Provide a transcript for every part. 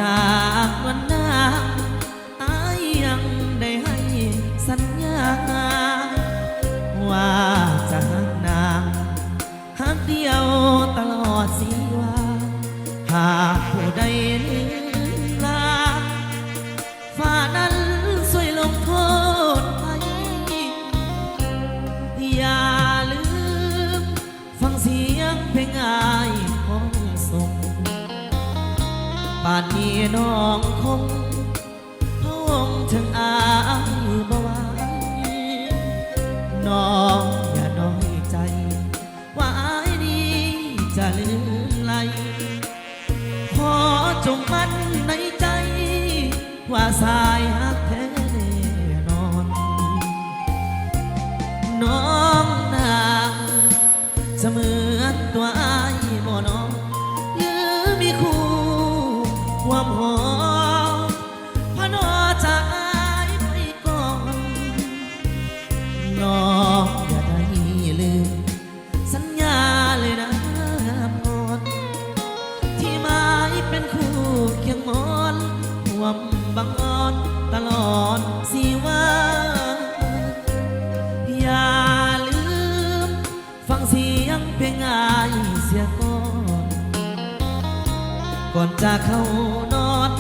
จากวันน้าอายยังได้ให้สัญญาว่าจะหักนางหักเดียวตลอดสีว่าหากผู้ใดลืมลาฟ้านั้นช่วยลงโทษให้อย่าลืมฟังเสียงเพลงอายของส่งป่านนี้น้องคงพะวงถึงอายบ่ไหวน้องอย่าน้อยใจว่าอายนี้จะลืมไหลขอจงมั่นในใจว่าสายหักแท้แน่นอนน้องนางจะเหมือนตัวอายบ่น้องหรือมีคู่ความหอมพนอจากอายไปก่อนน้องอย่าได้ลืมสัญญาเลยนะก่อนที่หมายเป็นคู่เคียงมอนห่วมบังอ่อนตลอดสิว่าอย่าลืมฟังเสียงเพลงอายเสียก่อนจะเข้านอน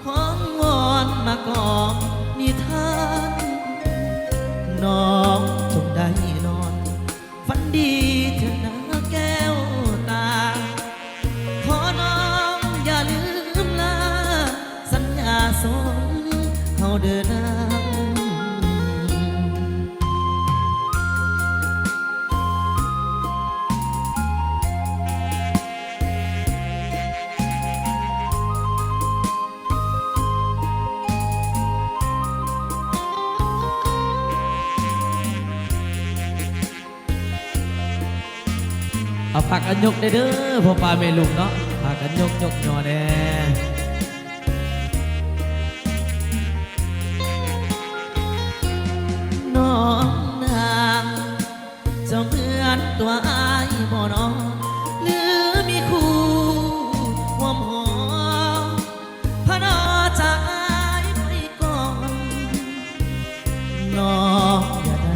ห้องวอนมากล่อมนิทานน้องจงได้นอนฝันดีเถอะนะแก้วตาขอน้องอย่าลืมลาสัญญาสมเฮาเดินหน้าเอาผักกันยกได้เด้อพ่อป้าแม่ลุงเนาะผักกันยกหน่อแน่น้องนางเจ้าเหมือนตัวอายบ่น้องหรือมีคู่ความหอมพนอจากอายไปก่อนน้องอย่าได้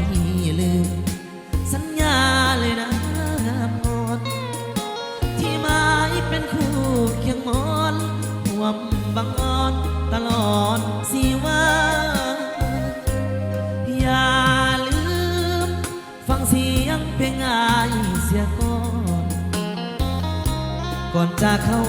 ลืมสัญญาเลยนะเป็นคู่เคียงมอนห่วมบังอ่อนตลอดสิว่าอย่าลืมฟังเสียงเพลงอายเสียก่อนจะเข้า